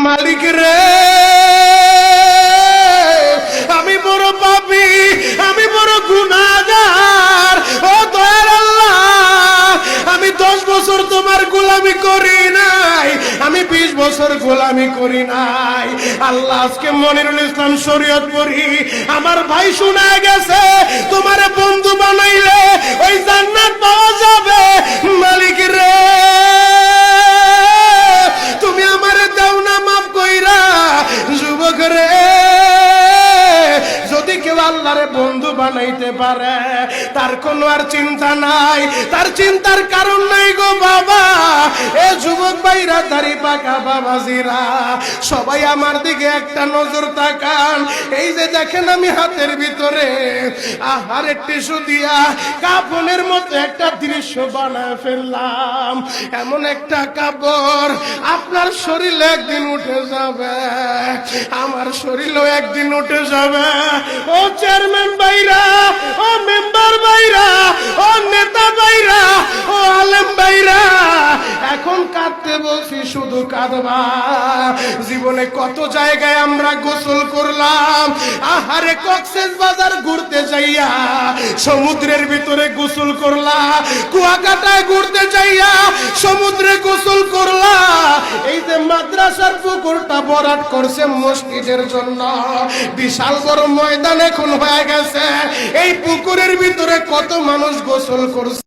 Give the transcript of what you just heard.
মালিক রে, আমি বড় পাপী, আমি বড় গুনাহগার। ও দয়ার আল্লাহ, আমি 10 বছর তোমার গোলামি করি নাই, আমি 20 বছর গোলামি করি নাই। আল্লাহ, আজকে মনিরুল ইসলাম শরীয়তপুরি আমার ভাই শোনা গেছে তোমারে বন্ধু বানাইলে ওই জান্নাত পাওয়া যাবে। মালিক রে, তুমি আমারে দাও না মাফ কইরা। যুবক রে, যদি কেউ আল্লাহরে বন্ধু বানাইতে পারে তার কোনো আর চিন্তা নাই, তার চিন্তার কারণ নাই গো বাবা। এ যুবক ভাইরা, দাড়ি পাকা বাবাজিরা, সবাই আমার দিকে একটা নজর তাকান। এই যে দেখেন আমি হাতের ভিতরে আহারে টিস্যু দিয়া কাফনের মতো একটা দৃশ্য বানায় ফেললাম। এমন একটা কাপড় আপনার শরীরে একদিন উঠে যাবে, আমার শরীরেও একদিন উঠে যাবে। ও চেয়ারম্যান ভাইরা, ও মেম্বার ভাইরা, ও নেতা ভাইরা, ও আলেম ভাইরা, এখন কাঁদতে বলছি, শুধু কাঁদবা। জীবনে কত জায়গায় আমরা গোসল করলাম, আহারে কক্সেস বাজার ঘুরতে যাইয়া সমুদ্রের ভিতরে গোসল করলা, কুয়াকাটায় ঘুরতে যাইয়া সমুদ্রে গোসল করলা। এই যে মাদ্রাসার পুকুরটা ভরাট করছে মসজিদের জন্য, বিশাল বড় ময়দান এখন হয়ে গেছে, এই পুকুরের ভিতরে কত মানুষ গোসল করছে।